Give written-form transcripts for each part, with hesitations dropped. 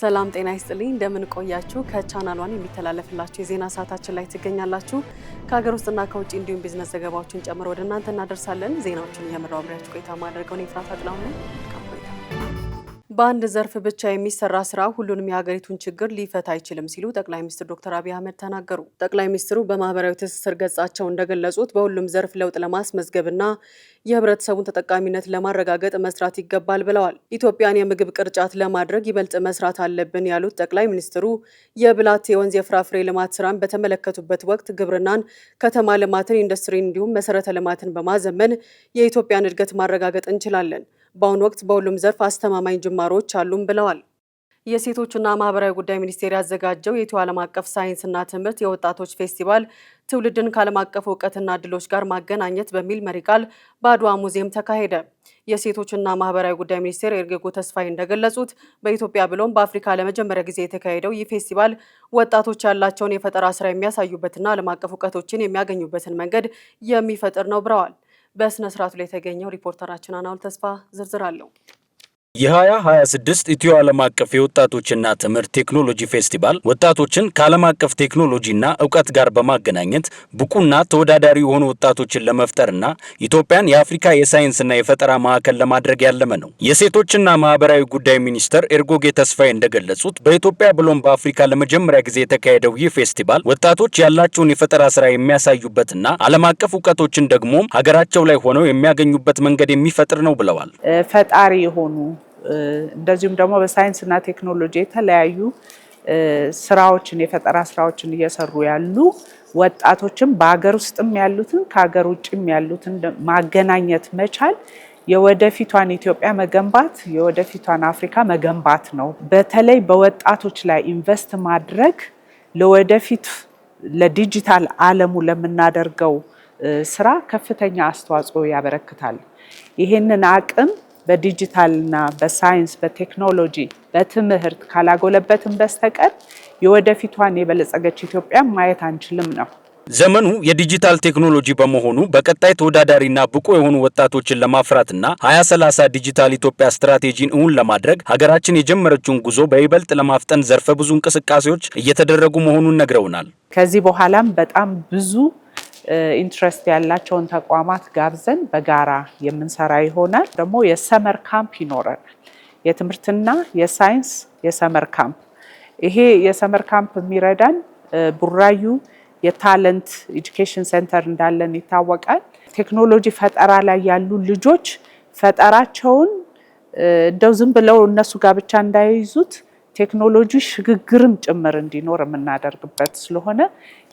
ሰላም ጤና ይስጥልኝ እንደምን ቆያችሁ ከቻናል 1 የሚተላለፍላችሁ የዜና ሰዓታችን ላይ ትገኛላችሁ ከሀገር ውስጥና ከውጭ እንዲሁም ቢዝነስ ዘገባዎችን ጨምሮ ወደ እናንተ እናደርሳለን ዜናዎችን እየመራው አብራችሁ ቆይታ ማድረገው ነው ፍራታ ጥላሁን በአንድ ዘርፍ ብቻ የሚሰራ ስራ ሁሉንም የሀገሪቱን ችግር ሊፈታ አይችልም ሲሉ ጠቅላይ ሚኒስትር ዶክተር አብይ አህመድ ተናገሩ ጠቅላይ ሚኒስትሩ በማህበራዊ ትስስር ገጻቸው እንደገለጹት በሁሉም ዘርፍ ለውጥ ለማስመዝገብና የህብረተሰቡን ተጠቃሚነት ለማረጋገጥ መስራት ይገባል ብለዋል ኢትዮጵያን የምግብ ቅርጫት ለማድረግ ይበልጥ መስራት አለብን ያሉት ጠቅላይ ሚኒስትሩ የብላቴ ወንዝ የፍራፍሬ ልማት ስራን በተመለከቱበት ወቅት ግብርናን ከተማ ልማትን ኢንዱስትሪን እንዲሁም መሰረተ ልማትን በማዘመን የኢትዮጵያን እድገት ማረጋገጥ እንችላለን በአሁኑ ወቅት በሁሉም ዘርፍ አስተማማኝ ጅማሮች አሉም ብለዋል የሴቶችና ማህበራዊ ጉዳይ ሚኒስቴር ያዘጋጀው የኢትዮ ዓለም አቀፍ ሳይንስና ትምህርት የወጣቶች ፌስቲቫል ትውልድን ከዓለም አቀፍ እውቀትና እድሎች ጋር ማገናኘት በሚል መሪ ቃል በአድዋ ሙዚየም ተካሄደ የሴቶችና ማህበራዊ ጉዳይ ሚኒስቴር ኤርጌጎ ተስፋይ እንደገለጹት በኢትዮጵያ ብሎም በአፍሪካ ለመጀመሪያ ጊዜ የተካሄደው ይህ ፌስቲቫል ወጣቶች ያላቸውን የፈጠራ ስራ የሚያሳዩበትና ዓለም አቀፍ እውቀቶችን የሚያገኙበትን መንገድ የሚፈጥር ነው ብለዋል በስነ ስርዓቱ ላይ የተገኘው ሪፖርተራችን አናውል ተስፋ ዝርዝር አለው የ2026 ኢትዮ ዓለም አቀፍ የወጣቶችና ትምህርት ቴክኖሎጂ ፌስቲቫል ወጣቶችን ከዓለም አቀፍ ቴክኖሎጂና ዕውቀት ጋር በማገናኘት ብቁና ተወዳዳሪ የሆኑ ወጣቶችን ለመፍጠርና ኢትዮጵያን የአፍሪካ የሳይንስና የፈጠራ ማዕከል ለማድረግ ያለመ ነው። የሴቶችና ማህበራዊ ጉዳይ ሚኒስትር ኤርጎጌ ተስፋይ እንደገለጹት በኢትዮጵያ ብሎም በአፍሪካ ለመጀመሪያ ጊዜ የተካሄደው ይህ ፌስቲቫል ወጣቶች ያላቸውን የፈጠራ ስራ የሚያሳዩበትና ዓለም አቀፍ ዕውቀቶችን ደግሞ ሀገራቸው ላይ ሆነው የሚያገኙበት መንገድ የሚፈጥር ነው ብለዋል። ፈጣሪ የሆኑ እንደዚሁም ደግሞ በሳይንስና ቴክኖሎጂ የተለያዩ ስራዎችን የፈጠራ ስራዎችን እየሰሩ ያሉ ወጣቶችን በአገር ውስጥም ያሉትን ከሀገር ውጭም ያሉትን ማገናኘት መቻል የወደፊቷን ኢትዮጵያ መገንባት የወደፊቷን አፍሪካ መገንባት ነው። በተለይ በወጣቶች ላይ ኢንቨስት ማድረግ ለወደፊት ለዲጂታል ዓለሙ ለምናደርገው ስራ ከፍተኛ አስተዋጽኦ ያበረክታል። ይሄንን አቅም በዲጂታልና በሳይንስ በቴክኖሎጂ በትምህርት ካላጎለበትን በስተቀር የወደፊቷን የበለጸገች ኢትዮጵያ ማየት አንችልም ነው። ዘመኑ የዲጂታል ቴክኖሎጂ በመሆኑ በቀጣይ ተወዳዳሪና ብቁ የሆኑ ወጣቶችን ለማፍራትና 2030 ዲጂታል ኢትዮጵያ ስትራቴጂን እውን ለማድረግ ሀገራችን የጀመረችውን ጉዞ በይበልጥ ለማፍጠን ዘርፈ ብዙ እንቅስቃሴዎች እየተደረጉ መሆኑን ነግረውናል። ከዚህ በኋላም በጣም ብዙ ኢንትረስት ያላቸውን ተቋማት ጋብዘን በጋራ የምንሰራ ይሆናል። ደግሞ የሰመር ካምፕ ይኖረናል። የትምህርትና የሳይንስ የሰመር ካምፕ ይሄ የሰመር ካምፕ የሚረዳን ቡራዩ የታለንት ኤጁኬሽን ሴንተር እንዳለን ይታወቃል። ቴክኖሎጂ ፈጠራ ላይ ያሉ ልጆች ፈጠራቸውን እንደው ዝም ብለው እነሱ ጋር ብቻ እንዳይይዙት ቴክኖሎጂ ሽግግርም ጭምር እንዲኖር የምናደርግበት ስለሆነ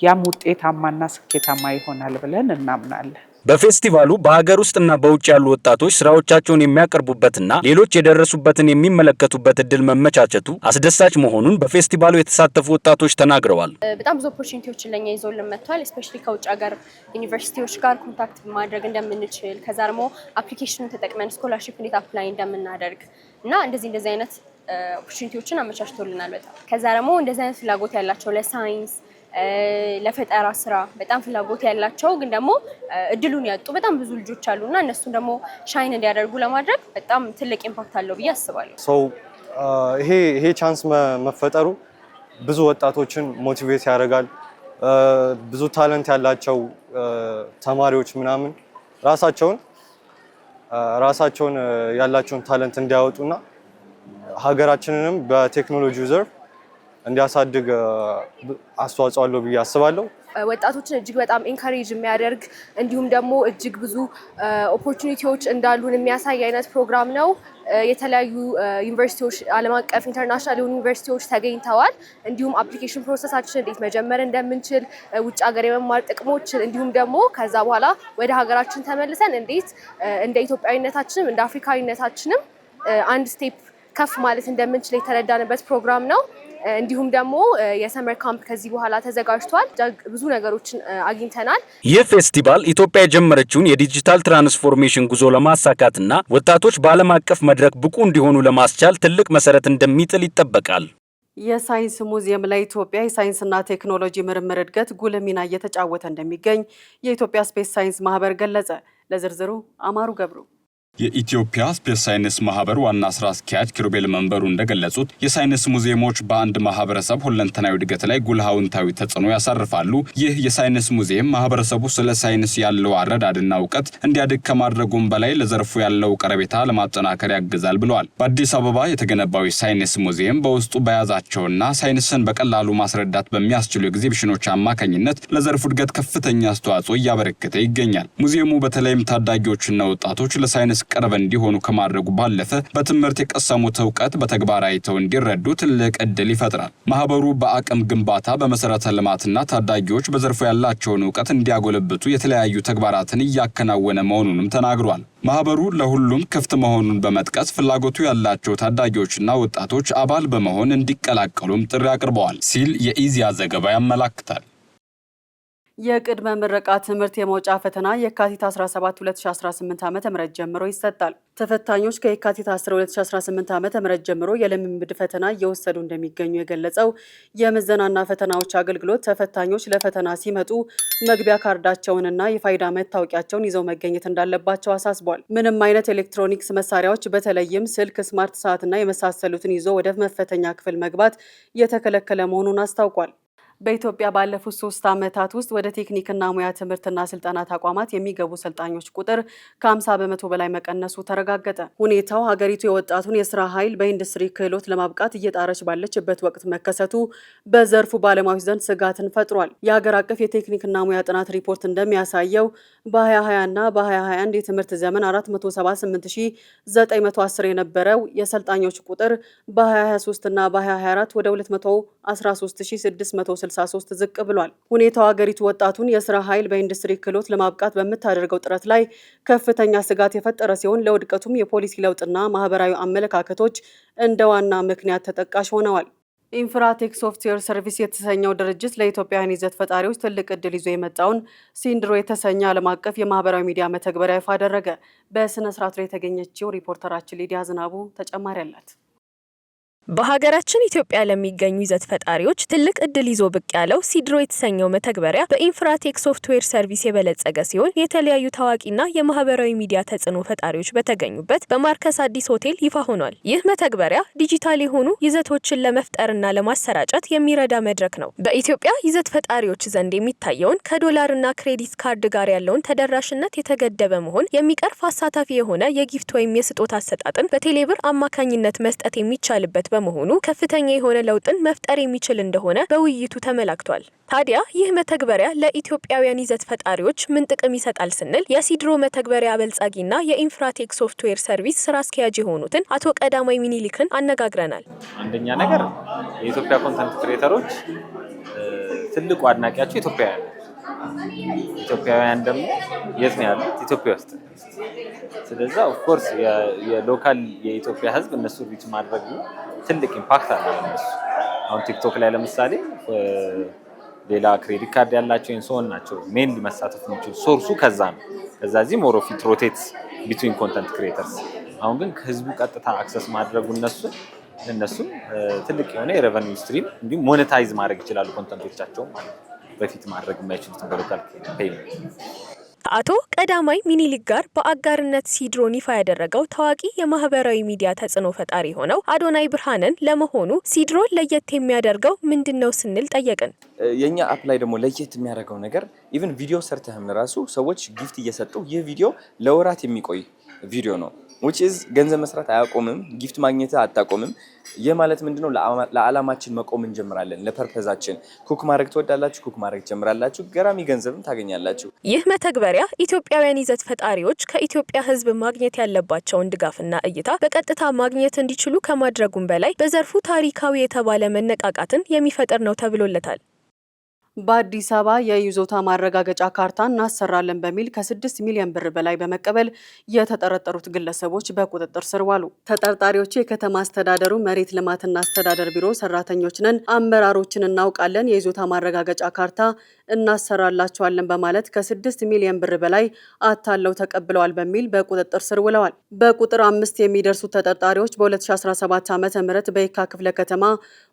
ያም ውጤታማና ስኬታማ ይሆናል ብለን እናምናለን። በፌስቲቫሉ በሀገር ውስጥና በውጭ ያሉ ወጣቶች ስራዎቻቸውን የሚያቀርቡበትና ሌሎች የደረሱበትን የሚመለከቱበት እድል መመቻቸቱ አስደሳች መሆኑን በፌስቲቫሉ የተሳተፉ ወጣቶች ተናግረዋል። በጣም ብዙ ኦፖርቹኒቲዎችን ለኛ ይዞልን መጥቷል። ስፔሻሊ ከውጭ ሀገር ዩኒቨርሲቲዎች ጋር ኮንታክት ማድረግ እንደምንችል ከዛ ደግሞ አፕሊኬሽኑን ተጠቅመን ስኮላርሺፕ እንዴት አፕላይ እንደምናደርግ እና እንደዚህ አይነት ኦፖርቹኒቲዎችን አመቻችቶልናል በጣም ከዛ ደግሞ እንደዚህ አይነት ፍላጎት ያላቸው ለሳይንስ ለፈጠራ ስራ በጣም ፍላጎት ያላቸው ግን ደግሞ እድሉን ያጡ በጣም ብዙ ልጆች አሉና እነሱን ደግሞ ሻይን እንዲያደርጉ ለማድረግ በጣም ትልቅ ኢምፓክት አለው ብዬ አስባለሁ። ይሄ ቻንስ መፈጠሩ ብዙ ወጣቶችን ሞቲቬት ያደርጋል። ብዙ ታለንት ያላቸው ተማሪዎች ምናምን ራሳቸውን ያላቸውን ታለንት እንዲያወጡና ሀገራችንንም በቴክኖሎጂው ዘርፍ እንዲያሳድግ አስተዋጽኦ አለው ብዬ አስባለሁ። ወጣቶችን እጅግ በጣም ኢንካሬጅ የሚያደርግ እንዲሁም ደግሞ እጅግ ብዙ ኦፖርቹኒቲዎች እንዳሉን የሚያሳይ አይነት ፕሮግራም ነው። የተለያዩ ዩኒቨርሲቲዎች ዓለም አቀፍ ኢንተርናሽናል ዩኒቨርሲቲዎች ተገኝተዋል። እንዲሁም አፕሊኬሽን ፕሮሰሳችን እንዴት መጀመር እንደምንችል ውጭ ሀገር የመማር ጥቅሞችን እንዲሁም ደግሞ ከዛ በኋላ ወደ ሀገራችን ተመልሰን እንዴት እንደ ኢትዮጵያዊነታችንም እንደ አፍሪካዊነታችንም አንድ ስቴፕ ከፍ ማለት እንደምንችል የተረዳንበት ፕሮግራም ነው። እንዲሁም ደግሞ የሰመር ካምፕ ከዚህ በኋላ ተዘጋጅቷል። ብዙ ነገሮችን አግኝተናል። ይህ ፌስቲቫል ኢትዮጵያ የጀመረችውን የዲጂታል ትራንስፎርሜሽን ጉዞ ለማሳካትና ወጣቶች በዓለም አቀፍ መድረክ ብቁ እንዲሆኑ ለማስቻል ትልቅ መሰረት እንደሚጥል ይጠበቃል። የሳይንስ ሙዚየም ለኢትዮጵያ የሳይንስና ቴክኖሎጂ ምርምር እድገት ጉልህ ሚና እየተጫወተ እንደሚገኝ የኢትዮጵያ ስፔስ ሳይንስ ማህበር ገለጸ። ለዝርዝሩ አማሩ ገብሩ የኢትዮጵያ ስፔስ ሳይንስ ማህበር ዋና ስራ አስኪያጅ ኪሩቤል መንበሩ እንደገለጹት የሳይንስ ሙዚየሞች በአንድ ማህበረሰብ ሁለንተናዊ እድገት ላይ ጉልህ አዎንታዊ ተጽዕኖ ያሳርፋሉ። ይህ የሳይንስ ሙዚየም ማህበረሰቡ ስለ ሳይንስ ያለው አረዳድና እውቀት እንዲያድግ ከማድረጉም በላይ ለዘርፉ ያለው ቀረቤታ ለማጠናከር ያግዛል ብለዋል። በአዲስ አበባ የተገነባው የሳይንስ ሙዚየም በውስጡ በያዛቸውና ሳይንስን በቀላሉ ማስረዳት በሚያስችሉ ኤግዚቢሽኖች አማካኝነት ለዘርፉ እድገት ከፍተኛ አስተዋጽኦ እያበረከተ ይገኛል። ሙዚየሙ በተለይም ታዳጊዎችና ወጣቶች ለሳይንስ ቅርብ እንዲሆኑ ከማድረጉ ባለፈ በትምህርት የቀሰሙት ዕውቀት በተግባር አይተው እንዲረዱ ትልቅ እድል ይፈጥራል። ማህበሩ በአቅም ግንባታ በመሰረተ ልማትና ታዳጊዎች በዘርፉ ያላቸውን ዕውቀት እንዲያጎለብቱ የተለያዩ ተግባራትን እያከናወነ መሆኑንም ተናግሯል። ማህበሩ ለሁሉም ክፍት መሆኑን በመጥቀስ ፍላጎቱ ያላቸው ታዳጊዎችና ወጣቶች አባል በመሆን እንዲቀላቀሉም ጥሪ አቅርበዋል ሲል የኢዜአ ዘገባ ያመለክታል። የቅድመ ምረቃ ትምህርት የመውጫ ፈተና የካቲት 17 2018 ዓ.ም ጀምሮ ይሰጣል። ተፈታኞች ከየካቲት 10 2018 ዓ.ም ጀምሮ የልምምድ ፈተና እየወሰዱ እንደሚገኙ የገለጸው የምዘናና ፈተናዎች አገልግሎት ተፈታኞች ለፈተና ሲመጡ መግቢያ ካርዳቸውንና የፋይዳ መታወቂያቸውን ይዘው መገኘት እንዳለባቸው አሳስቧል። ምንም አይነት ኤሌክትሮኒክስ መሳሪያዎች በተለይም ስልክ፣ ስማርት ሰዓትና የመሳሰሉትን ይዞ ወደ መፈተኛ ክፍል መግባት የተከለከለ መሆኑን አስታውቋል። በኢትዮጵያ ባለፉት 3 ዓመታት ውስጥ ወደ ቴክኒክና ሙያ ትምህርትና ስልጠና ተቋማት የሚገቡ ሰልጣኞች ቁጥር ከ50 በመቶ በላይ መቀነሱ ተረጋገጠ። ሁኔታው ሀገሪቱ የወጣቱን የስራ ኃይል በኢንዱስትሪ ክህሎት ለማብቃት እየጣረች ባለችበት ወቅት መከሰቱ በዘርፉ ባለሙያዎች ዘንድ ስጋትን ፈጥሯል። የሀገር አቀፍ የቴክኒክና ሙያ ጥናት ሪፖርት እንደሚያሳየው በ2020 እና በ2021 የትምህርት ዘመን 478910 የነበረው የሰልጣኞች ቁጥር በ2023 እና በ2024 ወደ 213663 ዝቅ ብሏል። ሁኔታው ሀገሪቱ ወጣቱን የስራ ኃይል በኢንዱስትሪ ክህሎት ለማብቃት በምታደርገው ጥረት ላይ ከፍተኛ ስጋት የፈጠረ ሲሆን ለውድቀቱም የፖሊሲ ለውጥና ማህበራዊ አመለካከቶች እንደ ዋና ምክንያት ተጠቃሽ ሆነዋል። ኢንፍራቴክ ሶፍትዌር ሰርቪስ የተሰኘው ድርጅት ለኢትዮጵያውያን ይዘት ፈጣሪዎች ትልቅ እድል ይዞ የመጣውን ሲንድሮ የተሰኘ ዓለም አቀፍ የማህበራዊ ሚዲያ መተግበሪያ ይፋ አደረገ። በስነ ስርዓቱ ላይ የተገኘችው ሪፖርተራችን ሊዲያ ዝናቡ ተጨማሪ አላት። በሀገራችን ኢትዮጵያ ለሚገኙ ይዘት ፈጣሪዎች ትልቅ እድል ይዞ ብቅ ያለው ሲድሮ የተሰኘው መተግበሪያ በኢንፍራቴክ ሶፍትዌር ሰርቪስ የበለጸገ ሲሆን የተለያዩ ታዋቂና የማህበራዊ ሚዲያ ተጽዕኖ ፈጣሪዎች በተገኙበት በማርከስ አዲስ ሆቴል ይፋ ሆኗል። ይህ መተግበሪያ ዲጂታል የሆኑ ይዘቶችን ለመፍጠርና ለማሰራጨት የሚረዳ መድረክ ነው። በኢትዮጵያ ይዘት ፈጣሪዎች ዘንድ የሚታየውን ከዶላርና ክሬዲት ካርድ ጋር ያለውን ተደራሽነት የተገደበ መሆን የሚቀርፍ አሳታፊ የሆነ የጊፍት ወይም የስጦታ አሰጣጥን በቴሌብር አማካኝነት መስጠት የሚቻልበት በመሆኑ ከፍተኛ የሆነ ለውጥን መፍጠር የሚችል እንደሆነ በውይይቱ ተመላክቷል። ታዲያ ይህ መተግበሪያ ለኢትዮጵያውያን ይዘት ፈጣሪዎች ምን ጥቅም ይሰጣል ስንል የሲድሮ መተግበሪያ አበልጻጊና የኢንፍራቴክ ሶፍትዌር ሰርቪስ ስራ አስኪያጅ የሆኑትን አቶ ቀዳማይ ሚኒሊክን አነጋግረናል። አንደኛ ነገር የኢትዮጵያ ኮንተንት ክሬተሮች ትልቁ አድናቂያቸው ኢትዮጵያውያን ደግሞ የት ነው ያሉት? ኢትዮጵያ ውስጥ። ስለዚህ ኦፍ ኮርስ የሎካል የኢትዮጵያ ህዝብ እነሱ ሪች ማድረግ ትልቅ ኢምፓክት አለው ለነሱ። አሁን ቲክቶክ ላይ ለምሳሌ ሌላ ክሬዲት ካርድ ያላቸው ኢንሶን ናቸው ሜንሊ መሳተፍ የሚችሉ ሶርሱ ከዛ ነው። ከዛ እዚህ ሞር ኦፍ ኢት ሮቴትስ ቢትዊን ኮንተንት ክሬተርስ። አሁን ግን ህዝቡ ቀጥታ አክሰስ ማድረጉ እነሱም ትልቅ የሆነ የሬቨኒው ስትሪም እንዲሁም ሞኔታይዝ ማድረግ ይችላሉ ኮንተንቶቻቸውን ማለት ነው። በፊት ማድረግ የማይችሉት በሎካል ፔይመንት። አቶ ቀዳማይ ሚኒሊክ ጋር በአጋርነት ሲድሮን ይፋ ያደረገው ታዋቂ የማህበራዊ ሚዲያ ተጽዕኖ ፈጣሪ ሆነው አዶናይ ብርሃንን ለመሆኑ ሲድሮን ለየት የሚያደርገው ምንድነው ስንል ጠየቅን። የኛ አፕ ላይ ደግሞ ለየት የሚያደርገው ነገር ኢቭን ቪዲዮ ሰርተህም ለራሱ ሰዎች ጊፍት እየሰጡ ይህ ቪዲዮ ለወራት የሚቆይ ቪዲዮ ነው። which is ገንዘብ መስራት አያቆምም፣ ጊፍት ማግኘት አታቆምም። ይህ ማለት ምንድነው? ለዓላማችን መቆም እንጀምራለን። ለፐርፐዛችን ኩክ ማድረግ ትወዳላችሁ፣ ኩክ ማድረግ ጀምራላችሁ፣ ገራሚ ገንዘብም ታገኛላችሁ። ይህ መተግበሪያ ኢትዮጵያውያን ይዘት ፈጣሪዎች ከኢትዮጵያ ሕዝብ ማግኘት ያለባቸውን ድጋፍና እይታ በቀጥታ ማግኘት እንዲችሉ ከማድረጉም በላይ በዘርፉ ታሪካዊ የተባለ መነቃቃትን የሚፈጥር ነው ተብሎለታል። በአዲስ አበባ የይዞታ ማረጋገጫ ካርታ እናሰራለን በሚል ከ6 ሚሊዮን ብር በላይ በመቀበል የተጠረጠሩት ግለሰቦች በቁጥጥር ስር ዋሉ። ተጠርጣሪዎቹ የከተማ አስተዳደሩ መሬት ልማትና አስተዳደር ቢሮ ሰራተኞች ነን፣ አመራሮችን እናውቃለን፣ የይዞታ ማረጋገጫ ካርታ እናሰራላቸዋለን በማለት ከ6 ሚሊዮን ብር በላይ አታለው ተቀብለዋል በሚል በቁጥጥር ስር ውለዋል። በቁጥር 5 የሚደርሱ ተጠርጣሪዎች በ2017 ዓ.ም በየካ ክፍለ ከተማ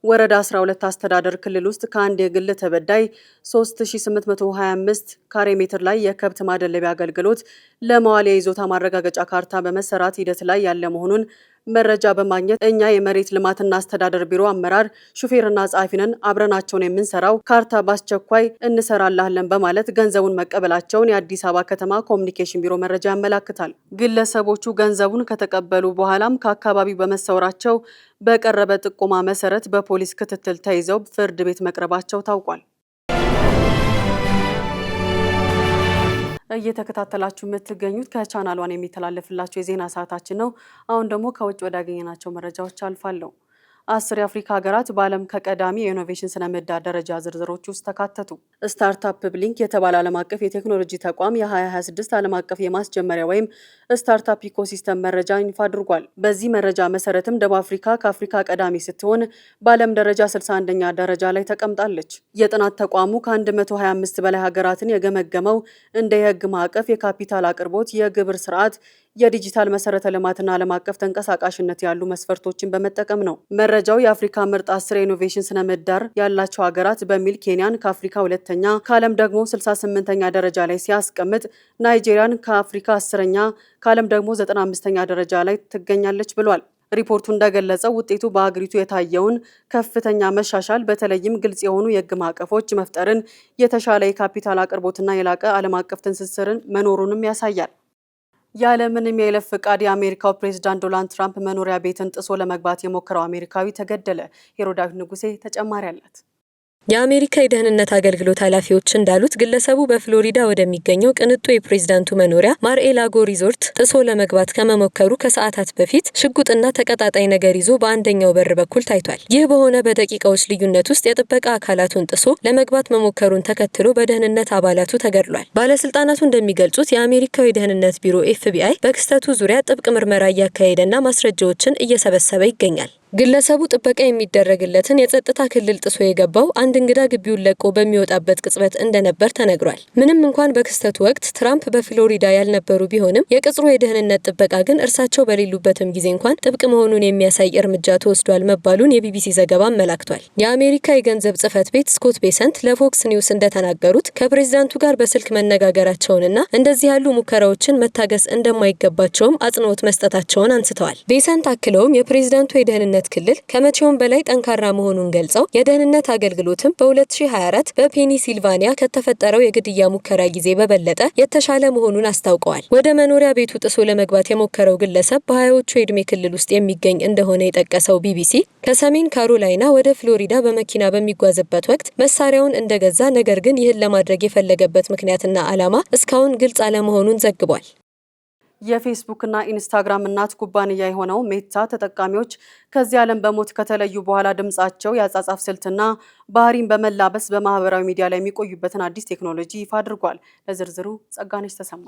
ወረዳ 12 አስተዳደር ክልል ውስጥ ከአንድ የግል ተበዳይ 3825 ካሬ ሜትር ላይ የከብት ማደለቢያ አገልግሎት ለመዋል የይዞታ ማረጋገጫ ካርታ በመሰራት ሂደት ላይ ያለ መሆኑን መረጃ በማግኘት እኛ የመሬት ልማትና አስተዳደር ቢሮ አመራር ሹፌርና ጸሐፊንን አብረናቸውን የምንሰራው ካርታ በአስቸኳይ እንሰራላለን በማለት ገንዘቡን መቀበላቸውን የአዲስ አበባ ከተማ ኮሚኒኬሽን ቢሮ መረጃ ያመላክታል። ግለሰቦቹ ገንዘቡን ከተቀበሉ በኋላም ከአካባቢው በመሰወራቸው በቀረበ ጥቆማ መሰረት በፖሊስ ክትትል ተይዘው ፍርድ ቤት መቅረባቸው ታውቋል። እየተከታተላችሁ የምትገኙት ከቻናል ዋን የሚተላለፍላችሁ የዜና ሰዓታችን ነው። አሁን ደግሞ ከውጭ ወዳገኘናቸው መረጃዎች አልፋለሁ። 10 የአፍሪካ ሀገራት በዓለም ከቀዳሚ የኢኖቬሽን ስነ ምህዳር ደረጃ ዝርዝሮች ውስጥ ተካተቱ። ስታርታፕ ብሊንክ የተባለ ዓለም አቀፍ የቴክኖሎጂ ተቋም የ2026 ዓለም አቀፍ የማስጀመሪያ ወይም ስታርታፕ ኢኮሲስተም መረጃ ይፋ አድርጓል። በዚህ መረጃ መሰረትም ደቡብ አፍሪካ ከአፍሪካ ቀዳሚ ስትሆን በዓለም ደረጃ 61ኛ ደረጃ ላይ ተቀምጣለች። የጥናት ተቋሙ ከ125 በላይ ሀገራትን የገመገመው እንደ የህግ ማዕቀፍ፣ የካፒታል አቅርቦት፣ የግብር ስርዓት፣ የዲጂታል መሰረተ ልማትና ዓለም አቀፍ ተንቀሳቃሽነት ያሉ መስፈርቶችን በመጠቀም ነው። መረጃው የአፍሪካ ምርጥ 10 የኢኖቬሽን ስነ ምህዳር ያላቸው ሀገራት በሚል ኬንያን ከአፍሪካ 2ኛ ከዓለም ደግሞ 68ኛ ደረጃ ላይ ሲያስቀምጥ ናይጄሪያን ከአፍሪካ 10ኛ ከዓለም ደግሞ 95ኛ ደረጃ ላይ ትገኛለች ብሏል። ሪፖርቱ እንደገለጸው ውጤቱ በአገሪቱ የታየውን ከፍተኛ መሻሻል በተለይም ግልጽ የሆኑ የህግ ማዕቀፎች መፍጠርን፣ የተሻለ የካፒታል አቅርቦትና የላቀ ዓለም አቀፍ ትስስርን መኖሩንም ያሳያል። ያለምንም የይለፍ ፍቃድ የአሜሪካው ፕሬዝዳንት ዶናልድ ትራምፕ መኖሪያ ቤትን ጥሶ ለመግባት የሞከረው አሜሪካዊ ተገደለ። ሄሮዳዊት ንጉሴ ተጨማሪ አላት። የአሜሪካ የደህንነት አገልግሎት ኃላፊዎች እንዳሉት ግለሰቡ በፍሎሪዳ ወደሚገኘው ቅንጡ የፕሬዝዳንቱ መኖሪያ ማር-ኤ-ላጎ ሪዞርት ጥሶ ለመግባት ከመሞከሩ ከሰዓታት በፊት ሽጉጥና ተቀጣጣይ ነገር ይዞ በአንደኛው በር በኩል ታይቷል። ይህ በሆነ በደቂቃዎች ልዩነት ውስጥ የጥበቃ አካላቱን ጥሶ ለመግባት መሞከሩን ተከትሎ በደህንነት አባላቱ ተገድሏል። ባለስልጣናቱ እንደሚገልጹት የአሜሪካው የደህንነት ቢሮ ኤፍቢአይ በክስተቱ ዙሪያ ጥብቅ ምርመራ እያካሄደና ማስረጃዎችን እየሰበሰበ ይገኛል። ግለሰቡ ጥበቃ የሚደረግለትን የጸጥታ ክልል ጥሶ የገባው አንድ እንግዳ ግቢውን ለቆ በሚወጣበት ቅጽበት እንደነበር ተነግሯል። ምንም እንኳን በክስተቱ ወቅት ትራምፕ በፍሎሪዳ ያልነበሩ ቢሆንም የቅጽሩ የደህንነት ጥበቃ ግን እርሳቸው በሌሉበትም ጊዜ እንኳን ጥብቅ መሆኑን የሚያሳይ እርምጃ ተወስዷል መባሉን የቢቢሲ ዘገባ አመላክቷል። የአሜሪካ የገንዘብ ጽሕፈት ቤት ስኮት ቤሰንት ለፎክስ ኒውስ እንደተናገሩት ከፕሬዝዳንቱ ጋር በስልክ መነጋገራቸውንና እንደዚህ ያሉ ሙከራዎችን መታገስ እንደማይገባቸውም አጽንኦት መስጠታቸውን አንስተዋል። ቤሰንት አክለውም የፕሬዝዳንቱ የደህንነት ክልል ከመቼውም በላይ ጠንካራ መሆኑን ገልጸው የደህንነት አገልግሎትም በ2024 በፔኒሲልቫኒያ ከተፈጠረው የግድያ ሙከራ ጊዜ በበለጠ የተሻለ መሆኑን አስታውቀዋል። ወደ መኖሪያ ቤቱ ጥሶ ለመግባት የሞከረው ግለሰብ በ20ዎቹ የዕድሜ ክልል ውስጥ የሚገኝ እንደሆነ የጠቀሰው ቢቢሲ ከሰሜን ካሮላይና ወደ ፍሎሪዳ በመኪና በሚጓዝበት ወቅት መሳሪያውን እንደገዛ፣ ነገር ግን ይህን ለማድረግ የፈለገበት ምክንያትና ዓላማ እስካሁን ግልጽ አለመሆኑን ዘግቧል። የፌስቡክና ኢንስታግራም እናት ኩባንያ የሆነው ሜታ ተጠቃሚዎች ከዚህ ዓለም በሞት ከተለዩ በኋላ ድምጻቸው የአጻጻፍ ስልትና ባህሪን በመላበስ በማህበራዊ ሚዲያ ላይ የሚቆዩበትን አዲስ ቴክኖሎጂ ይፋ አድርጓል። ለዝርዝሩ ጸጋነሽ ተሰማ።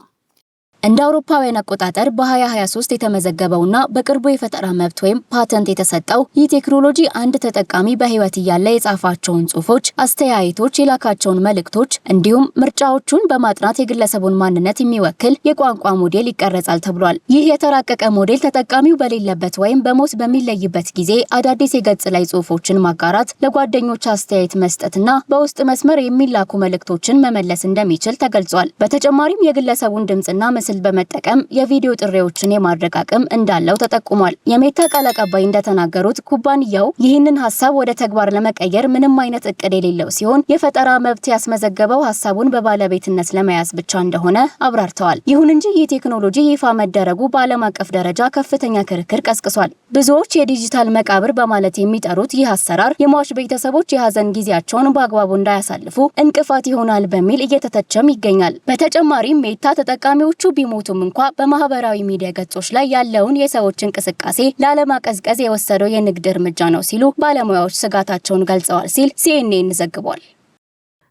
እንደ አውሮፓውያን አቆጣጠር በ2023 የተመዘገበውና በቅርቡ የፈጠራ መብት ወይም ፓተንት የተሰጠው ይህ ቴክኖሎጂ አንድ ተጠቃሚ በህይወት እያለ የጻፋቸውን ጽሁፎች፣ አስተያየቶች፣ የላካቸውን መልእክቶች እንዲሁም ምርጫዎቹን በማጥናት የግለሰቡን ማንነት የሚወክል የቋንቋ ሞዴል ይቀረጻል ተብሏል። ይህ የተራቀቀ ሞዴል ተጠቃሚው በሌለበት ወይም በሞት በሚለይበት ጊዜ አዳዲስ የገጽ ላይ ጽሁፎችን ማጋራት፣ ለጓደኞች አስተያየት መስጠትና በውስጥ መስመር የሚላኩ መልእክቶችን መመለስ እንደሚችል ተገልጿል። በተጨማሪም የግለሰቡን ድምጽና ምስል በመጠቀም የቪዲዮ ጥሪዎችን የማድረግ አቅም እንዳለው ተጠቁሟል። የሜታ ቃል አቀባይ እንደተናገሩት ኩባንያው ይህንን ሐሳብ ወደ ተግባር ለመቀየር ምንም አይነት እቅድ የሌለው ሲሆን የፈጠራ መብት ያስመዘገበው ሐሳቡን በባለቤትነት ለመያዝ ብቻ እንደሆነ አብራርተዋል። ይሁን እንጂ ይህ ቴክኖሎጂ ይፋ መደረጉ በዓለም አቀፍ ደረጃ ከፍተኛ ክርክር ቀስቅሷል። ብዙዎች የዲጂታል መቃብር በማለት የሚጠሩት ይህ አሰራር የሟች ቤተሰቦች የሀዘን ጊዜያቸውን በአግባቡ እንዳያሳልፉ እንቅፋት ይሆናል በሚል እየተተቸም ይገኛል። በተጨማሪም ሜታ ተጠቃሚዎቹ ቢሞቱም እንኳ በማህበራዊ ሚዲያ ገጾች ላይ ያለውን የሰዎች እንቅስቃሴ ላለማቀዝቀዝ የወሰደው የንግድ እርምጃ ነው ሲሉ ባለሙያዎች ስጋታቸውን ገልጸዋል ሲል CNN ዘግቧል።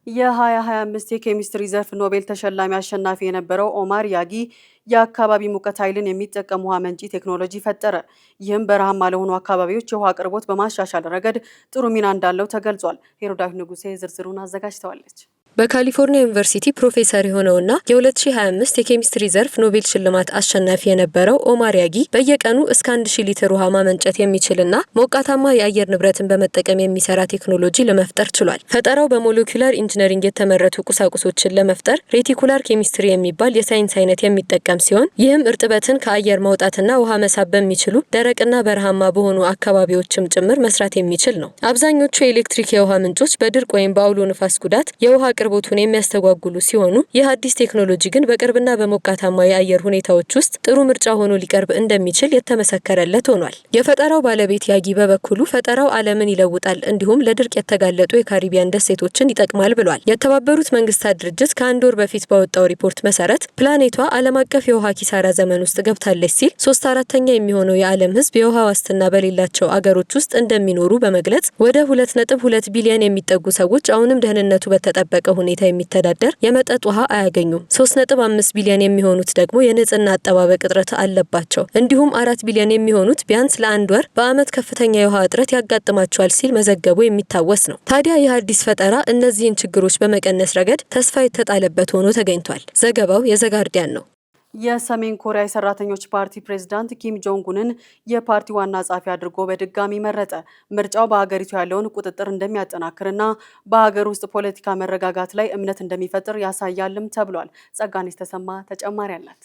የ2025 የኬሚስትሪ ዘርፍ ኖቤል ተሸላሚ አሸናፊ የነበረው ኦማር ያጊ የአካባቢ ሙቀት ኃይልን የሚጠቀም ውሃ መንጪ ቴክኖሎጂ ፈጠረ። ይህም በረሃማ ለሆኑ አካባቢዎች የውሃ አቅርቦት በማሻሻል ረገድ ጥሩ ሚና እንዳለው ተገልጿል። ሄሮዳዊት ንጉሴ ዝርዝሩን አዘጋጅተዋለች። በካሊፎርኒያ ዩኒቨርሲቲ ፕሮፌሰር የሆነውና የ2025 የኬሚስትሪ ዘርፍ ኖቤል ሽልማት አሸናፊ የነበረው ኦማር ያጊ በየቀኑ እስከ 1000 ሊትር ውሃ ማመንጨት የሚችልና ሞቃታማ የአየር ንብረትን በመጠቀም የሚሰራ ቴክኖሎጂ ለመፍጠር ችሏል። ፈጠራው በሞለኪውላር ኢንጂነሪንግ የተመረቱ ቁሳቁሶችን ለመፍጠር ሬቲኩላር ኬሚስትሪ የሚባል የሳይንስ አይነት የሚጠቀም ሲሆን ይህም እርጥበትን ከአየር ማውጣትና ውሃ መሳብ በሚችሉ ደረቅና በረሃማ በሆኑ አካባቢዎችም ጭምር መስራት የሚችል ነው። አብዛኞቹ የኤሌክትሪክ የውሃ ምንጮች በድርቅ ወይም በአውሎ ንፋስ ጉዳት የውሃ አቅርቦቱን የሚያስተጓጉሉ ሲሆኑ ይህ አዲስ ቴክኖሎጂ ግን በቅርብና በሞቃታማ የአየር ሁኔታዎች ውስጥ ጥሩ ምርጫ ሆኖ ሊቀርብ እንደሚችል የተመሰከረለት ሆኗል። የፈጠራው ባለቤት ያጊ በበኩሉ ፈጠራው ዓለምን ይለውጣል እንዲሁም ለድርቅ የተጋለጡ የካሪቢያን ደሴቶችን ይጠቅማል ብሏል። የተባበሩት መንግስታት ድርጅት ከአንድ ወር በፊት ባወጣው ሪፖርት መሰረት ፕላኔቷ ዓለም አቀፍ የውሃ ኪሳራ ዘመን ውስጥ ገብታለች ሲል 3/4 የሚሆነው የዓለም ህዝብ የውሃ ዋስትና በሌላቸው አገሮች ውስጥ እንደሚኖሩ በመግለጽ ወደ 2.2 ቢሊዮን የሚጠጉ ሰዎች አሁንም ደህንነቱ በተጠበቀ ሁኔታ የሚተዳደር የመጠጥ ውሃ አያገኙም። 3.5 ቢሊዮን የሚሆኑት ደግሞ የንጽህና አጠባበቅ እጥረት አለባቸው። እንዲሁም 4 ቢሊዮን የሚሆኑት ቢያንስ ለአንድ ወር በአመት ከፍተኛ የውሃ እጥረት ያጋጥማቸዋል ሲል መዘገቡ የሚታወስ ነው። ታዲያ ይህ አዲስ ፈጠራ እነዚህን ችግሮች በመቀነስ ረገድ ተስፋ የተጣለበት ሆኖ ተገኝቷል። ዘገባው የዘጋርዲያን ነው። የሰሜን ኮሪያ የሰራተኞች ፓርቲ ፕሬዝዳንት ኪም ጆንግ ኡንን የፓርቲ ዋና ጸሐፊ አድርጎ በድጋሚ መረጠ። ምርጫው በሀገሪቱ ያለውን ቁጥጥር እንደሚያጠናክርና በሀገር ውስጥ ፖለቲካ መረጋጋት ላይ እምነት እንደሚፈጥር ያሳያልም ተብሏል። ጸጋኔስ ተሰማ ተጨማሪ አላት።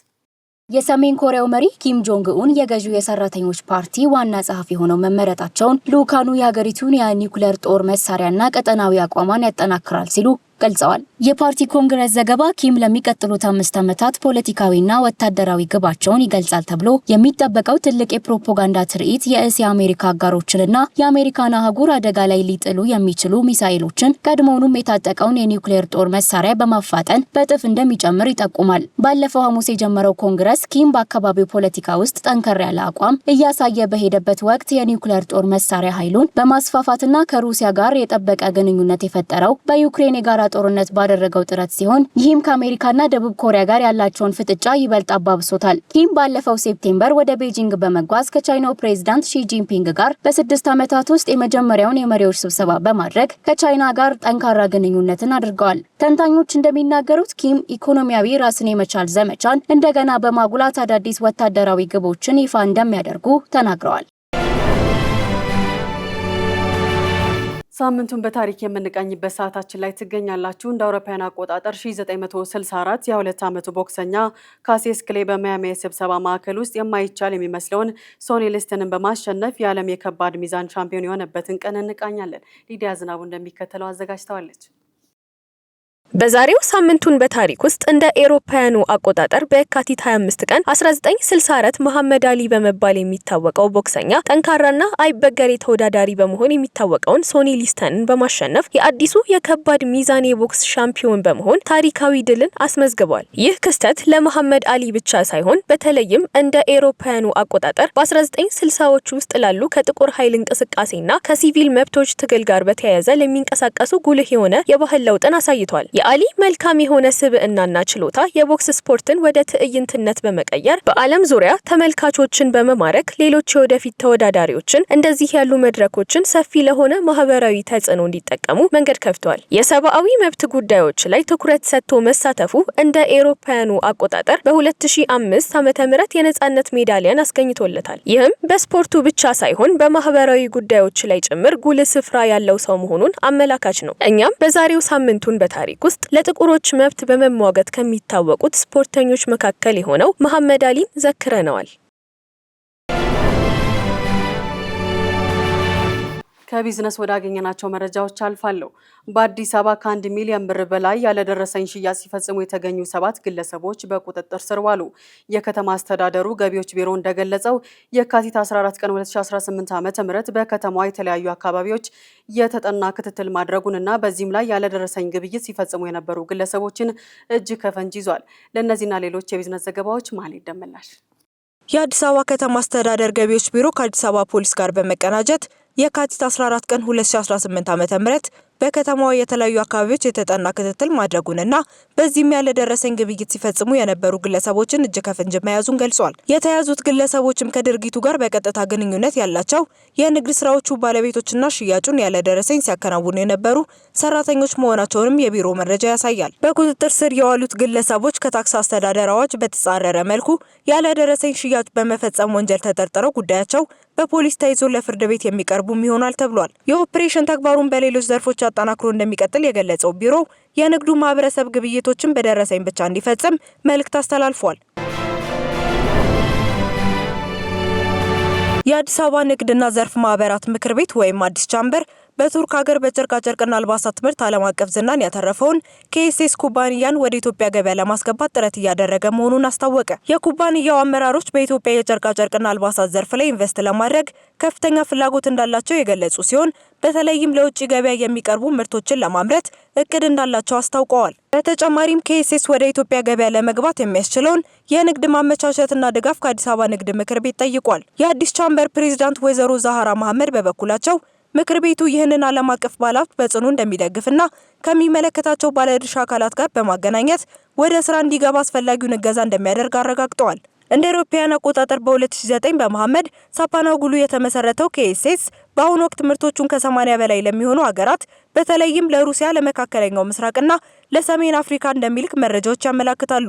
የሰሜን ኮሪያው መሪ ኪም ጆንግ ኡን የገዢው የሰራተኞች ፓርቲ ዋና ጸሐፊ ሆነው መመረጣቸውን ልኡካኑ የሀገሪቱን የኒውክሌር ጦር መሳሪያና ቀጠናዊ አቋሟን ያጠናክራል ሲሉ ገልጸዋል። የፓርቲ ኮንግረስ ዘገባ ኪም ለሚቀጥሉት 5 ዓመታት ፖለቲካዊና ወታደራዊ ግባቸውን ይገልጻል ተብሎ የሚጠበቀው ትልቅ የፕሮፓጋንዳ ትርኢት የእስያ አሜሪካ አጋሮችንና የአሜሪካን አህጉር አደጋ ላይ ሊጥሉ የሚችሉ ሚሳኤሎችን ቀድሞውኑም የታጠቀውን የኒውክሌር ጦር መሳሪያ በማፋጠን በእጥፍ እንደሚጨምር ይጠቁማል። ባለፈው ሐሙስ የጀመረው ኮንግረስ ኪም በአካባቢው ፖለቲካ ውስጥ ጠንከር ያለ አቋም እያሳየ በሄደበት ወቅት የኒውክሌር ጦር መሳሪያ ኃይሉን በማስፋፋትና ከሩሲያ ጋር የጠበቀ ግንኙነት የፈጠረው በዩክሬን የጋራ ጦርነት ባደረገው ጥረት ሲሆን ይህም ከአሜሪካና ደቡብ ኮሪያ ጋር ያላቸውን ፍጥጫ ይበልጥ አባብሶታል። ኪም ባለፈው ሴፕቴምበር ወደ ቤጂንግ በመጓዝ ከቻይናው ፕሬዝዳንት ሺ ጂንፒንግ ጋር በ6 ዓመታት ውስጥ የመጀመሪያውን የመሪዎች ስብሰባ በማድረግ ከቻይና ጋር ጠንካራ ግንኙነትን አድርገዋል። ተንታኞች እንደሚናገሩት ኪም ኢኮኖሚያዊ ራስን የመቻል ዘመቻን እንደገና በማጉላት አዳዲስ ወታደራዊ ግቦችን ይፋ እንደሚያደርጉ ተናግረዋል። ሳምንቱን በታሪክ የምንቃኝበት ሰዓታችን ላይ ትገኛላችሁ። እንደ አውሮፓውያን አቆጣጠር 1964 የ2 ዓመቱ ቦክሰኛ ካሲየስ ክሌይ በማያሚ የስብሰባ ማዕከል ውስጥ የማይቻል የሚመስለውን ሶኒ ሊስትንን በማሸነፍ የዓለም የከባድ ሚዛን ሻምፒዮን የሆነበትን ቀን እንቃኛለን። ሊዲያ ዝናቡ እንደሚከተለው አዘጋጅተዋለች። በዛሬው ሳምንቱን በታሪክ ውስጥ እንደ ኤሮፓያኑ አቆጣጠር በየካቲት 25 ቀን 1964 መሐመድ አሊ በመባል የሚታወቀው ቦክሰኛ ጠንካራና አይበገሬ ተወዳዳሪ በመሆን የሚታወቀውን ሶኒ ሊስተንን በማሸነፍ የአዲሱ የከባድ ሚዛን የቦክስ ሻምፒዮን በመሆን ታሪካዊ ድልን አስመዝግቧል። ይህ ክስተት ለመሐመድ አሊ ብቻ ሳይሆን በተለይም እንደ ኤሮፓያኑ አቆጣጠር በ1960ዎቹ ውስጥ ላሉ ከጥቁር ኃይል እንቅስቃሴና ከሲቪል መብቶች ትግል ጋር በተያያዘ ለሚንቀሳቀሱ ጉልህ የሆነ የባህል ለውጥን አሳይቷል። የአሊ መልካም የሆነ ስብዕናና ችሎታ የቦክስ ስፖርትን ወደ ትዕይንትነት በመቀየር በዓለም ዙሪያ ተመልካቾችን በመማረክ ሌሎች የወደፊት ተወዳዳሪዎችን እንደዚህ ያሉ መድረኮችን ሰፊ ለሆነ ማህበራዊ ተጽዕኖ እንዲጠቀሙ መንገድ ከፍቷል። የሰብአዊ መብት ጉዳዮች ላይ ትኩረት ሰጥቶ መሳተፉ እንደ ኤሮፓያኑ አቆጣጠር በ2005 ዓ.ም የነጻነት ሜዳሊያን አስገኝቶለታል። ይህም በስፖርቱ ብቻ ሳይሆን በማህበራዊ ጉዳዮች ላይ ጭምር ጉልህ ስፍራ ያለው ሰው መሆኑን አመላካች ነው። እኛም በዛሬው ሳምንቱን በታሪክ ውስጥ ለጥቁሮች መብት በመሟገት ከሚታወቁት ስፖርተኞች መካከል የሆነው መሐመድ አሊን ዘክረነዋል። ከቢዝነስ ወዳገኘናቸው መረጃዎች አልፋለሁ። በአዲስ አበባ ከ1 ሚሊዮን ብር በላይ ያለደረሰኝ ሽያጭ ሲፈጽሙ የተገኙ 7 ግለሰቦች በቁጥጥር ስር ዋሉ። የከተማ አስተዳደሩ ገቢዎች ቢሮ እንደገለጸው የካቲት 14 ቀን 2018 ዓ.ም በከተማዋ የተለያዩ አካባቢዎች የተጠና ክትትል ማድረጉንና በዚህም ላይ ያለደረሰኝ ግብይት ሲፈጽሙ የነበሩ ግለሰቦችን እጅ ከፈንጅ ይዟል። ለእነዚህና ሌሎች የቢዝነስ ዘገባዎች ማለት ደመላሽ። የአዲስ አበባ ከተማ አስተዳደር ገቢዎች ቢሮ ከአዲስ አበባ ፖሊስ ጋር በመቀናጀት የካቲት 14 ቀን 2018 ዓ.ም በከተማዋ የተለያዩ አካባቢዎች የተጠና ክትትል ማድረጉንና በዚህም ያለ ደረሰኝ ግብይት ሲፈጽሙ የነበሩ ግለሰቦችን እጅ ከፍንጅ መያዙን ገልጿል። የተያዙት ግለሰቦችም ከድርጊቱ ጋር በቀጥታ ግንኙነት ያላቸው የንግድ ስራዎቹ ባለቤቶችና ሽያጩን ያለ ደረሰኝ ሲያከናውኑ የነበሩ ሰራተኞች መሆናቸውንም የቢሮ መረጃ ያሳያል። በቁጥጥር ስር የዋሉት ግለሰቦች ከታክስ አስተዳደር አዋጅ በተጻረረ መልኩ ያለ ደረሰኝ ሽያጭ በመፈጸም ወንጀል ተጠርጥረው ጉዳያቸው በፖሊስ ተይዞ ለፍርድ ቤት የሚቀርቡም ይሆናል ተብሏል። የኦፕሬሽን ተግባሩን በሌሎች ዘርፎች አጠናክሮ እንደሚቀጥል የገለጸው ቢሮ የንግዱ ማህበረሰብ ግብይቶችን በደረሰኝ ብቻ እንዲፈጽም መልእክት አስተላልፏል። የአዲስ አበባ ንግድና ዘርፍ ማህበራት ምክር ቤት ወይም አዲስ ቻምበር በቱርክ ሀገር በጨርቃ ጨርቅና አልባሳት ምርት ዓለም አቀፍ ዝናን ያተረፈውን KSS ኩባንያን ወደ ኢትዮጵያ ገበያ ለማስገባት ጥረት እያደረገ መሆኑን አስታወቀ። የኩባንያው አመራሮች በኢትዮጵያ የጨርቃ ጨርቅና አልባሳት ዘርፍ ላይ ኢንቨስት ለማድረግ ከፍተኛ ፍላጎት እንዳላቸው የገለጹ ሲሆን በተለይም ለውጭ ገበያ የሚቀርቡ ምርቶችን ለማምረት እቅድ እንዳላቸው አስታውቀዋል። በተጨማሪም KSS ወደ ኢትዮጵያ ገበያ ለመግባት የሚያስችለውን የንግድ ማመቻቸትና ድጋፍ ከአዲስ አበባ ንግድ ምክር ቤት ጠይቋል። የአዲስ ቻምበር ፕሬዝዳንት ወይዘሮ ዛህራ መሐመድ በበኩላቸው ምክር ቤቱ ይህንን ዓለም አቀፍ ባለሀብት በጽኑ እንደሚደግፍና ከሚመለከታቸው ባለድርሻ አካላት ጋር በማገናኘት ወደ ስራ እንዲገባ አስፈላጊውን እገዛ እንደሚያደርግ አረጋግጠዋል። እንደ አውሮፓውያን አቆጣጠር በ2009 በመሐመድ ሳፓናጉሉ የተመሰረተው KSS በአሁኑ ወቅት ምርቶቹን ከ80 በላይ ለሚሆኑ ሀገራት በተለይም ለሩሲያ፣ ለመካከለኛው ምስራቅና ለሰሜን አፍሪካ እንደሚልክ መረጃዎች ያመለክታሉ።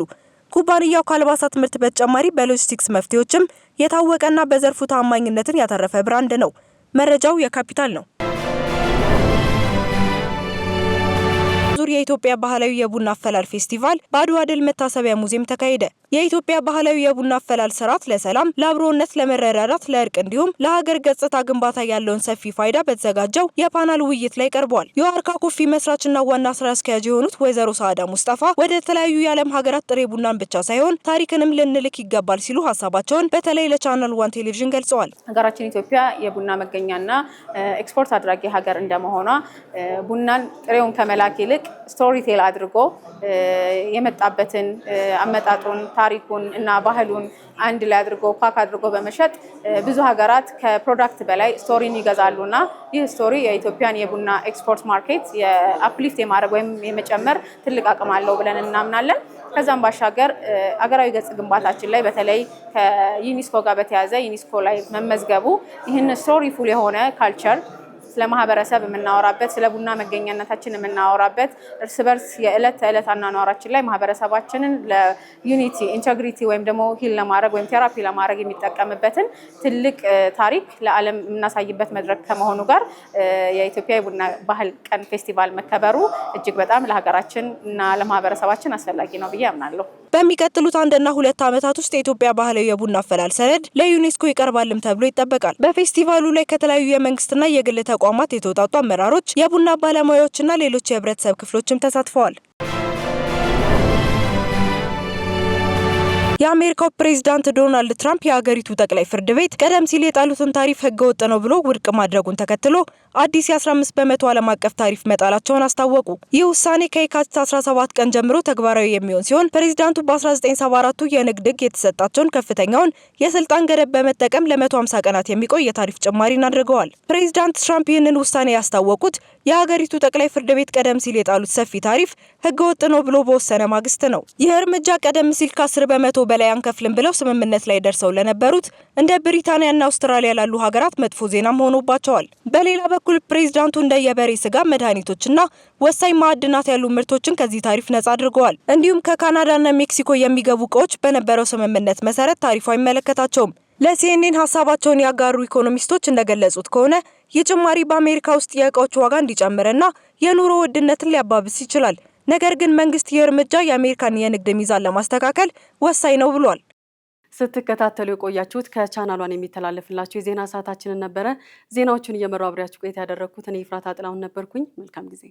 ኩባንያው ከአልባሳት ምርት በተጨማሪ በሎጂስቲክስ መፍትሄዎችም የታወቀና በዘርፉ ታማኝነትን ያተረፈ ብራንድ ነው። መረጃው የካፒታል ነው። ዙር የኢትዮጵያ ባህላዊ የቡና አፈላል ፌስቲቫል በአድዋ ድል መታሰቢያ ሙዚየም ተካሄደ። የኢትዮጵያ ባህላዊ የቡና አፈላል ስርዓት ለሰላም፣ ለአብሮነት፣ ለመረዳዳት፣ ለእርቅ እንዲሁም ለሀገር ገጽታ ግንባታ ያለውን ሰፊ ፋይዳ በተዘጋጀው የፓናል ውይይት ላይ ቀርቧል። የዋርካ ኮፊ መስራችና ዋና ስራ አስኪያጅ የሆኑት ወይዘሮ ሰዓዳ ሙስጠፋ ወደ ተለያዩ የዓለም ሀገራት ጥሬ ቡናን ብቻ ሳይሆን ታሪክንም ልንልክ ይገባል ሲሉ ሀሳባቸውን በተለይ ለቻናል 1 ቴሌቪዥን ገልጸዋል። ሀገራችን ኢትዮጵያ የቡና መገኛና ኤክስፖርት አድራጊ ሀገር እንደመሆኗ ቡናን ጥሬውን ከመላክ ይልቅ ስቶሪ ቴል አድርጎ የመጣበትን አመጣጡን ታሪኩን እና ባህሉን አንድ ላይ አድርጎ ፓክ አድርጎ በመሸጥ ብዙ ሀገራት ከፕሮዳክት በላይ ስቶሪን ይገዛሉና ይህ ስቶሪ የኢትዮጵያን የቡና ኤክስፖርት ማርኬት የአፕሊፍት የማድረግ ወይም የመጨመር ትልቅ አቅም አለው ብለን እናምናለን። ከዛም ባሻገር አገራዊ ገጽ ግንባታችን ላይ በተለይ ከዩኒስኮ ጋር በተያያዘ ዩኒስኮ ላይ መመዝገቡ ይህን ስቶሪ ፉል የሆነ ካልቸር ስለ ማህበረሰብ የምናወራበት ስለ ቡና መገኛነታችን የምናወራበት እርስ በርስ የዕለት ተዕለት አኗኗራችን ላይ ማህበረሰባችንን ለዩኒቲ ኢንቴግሪቲ ወይም ደግሞ ሂል ለማድረግ ወይም ቴራፒ ለማድረግ የሚጠቀምበትን ትልቅ ታሪክ ለዓለም የምናሳይበት መድረክ ከመሆኑ ጋር የኢትዮጵያ የቡና ባህል ቀን ፌስቲቫል መከበሩ እጅግ በጣም ለሀገራችን እና ለማህበረሰባችን አስፈላጊ ነው ብዬ አምናለሁ። በሚቀጥሉት 1 እና 2 ዓመታት ውስጥ የኢትዮጵያ ባህላዊ የቡና አፈላል ሰነድ ለዩኔስኮ ይቀርባልም ተብሎ ይጠበቃል። በፌስቲቫሉ ላይ ከተለያዩ የመንግስትና የግል ተቋማት የተውጣጡ አመራሮች፣ የቡና ባለሙያዎችና ሌሎች የህብረተሰብ ክፍሎችም ተሳትፈዋል። የአሜሪካው ፕሬዝዳንት ዶናልድ ትራምፕ የሀገሪቱ ጠቅላይ ፍርድ ቤት ቀደም ሲል የጣሉትን ታሪፍ ህገወጥ ነው ብሎ ውድቅ ማድረጉን ተከትሎ አዲስ የ15% ዓለም አቀፍ ታሪፍ መጣላቸውን አስታወቁ። ይህ ውሳኔ ከየካቲት 17 ቀን ጀምሮ ተግባራዊ የሚሆን ሲሆን ፕሬዝዳንቱ በ1974 የንግድ ህግ የተሰጣቸውን ከፍተኛውን የስልጣን ገደብ በመጠቀም ለ150 ቀናት የሚቆይ የታሪፍ ጭማሪን አድርገዋል። ፕሬዝዳንት ትራምፕ ይህንን ውሳኔ ያስታወቁት የሀገሪቱ ጠቅላይ ፍርድ ቤት ቀደም ሲል የጣሉት ሰፊ ታሪፍ ህገወጥ ነው ብሎ በወሰነ ማግስት ነው። ይህ እርምጃ ቀደም ሲል ከ10% በላይ አንከፍልም ብለው ስምምነት ላይ ደርሰው ለነበሩት እንደ ብሪታንያና አውስትራሊያ ላሉ ሀገራት መጥፎ ዜናም ሆኖባቸዋል። በሌላ በኩል ፕሬዝዳንቱ እንደ የበሬ ስጋ፣ መድኃኒቶችና ወሳኝ ማዕድናት ያሉ ምርቶችን ከዚህ ታሪፍ ነጻ አድርገዋል። እንዲሁም ከካናዳና ሜክሲኮ የሚገቡ እቃዎች በነበረው ስምምነት መሰረት ታሪፉ አይመለከታቸውም። ለሲኤንኤን ሀሳባቸውን ያጋሩ ኢኮኖሚስቶች እንደገለጹት ከሆነ ይህ ጭማሪ በአሜሪካ ውስጥ የእቃዎች ዋጋ እንዲጨምርና የኑሮ ውድነትን ሊያባብስ ይችላል። ነገር ግን መንግስት ይህ እርምጃ የአሜሪካን የንግድ ሚዛን ለማስተካከል ወሳኝ ነው ብሏል። ስትከታተሉ የቆያችሁት ከቻናሏን የሚተላለፍላችሁ የዜና ሰዓታችንን ነበረ። ዜናዎቹን እየመራው አብሬያችሁ ቆይታ ያደረኩት እኔ ፍራታ ጥላውን ነበርኩኝ። መልካም ጊዜ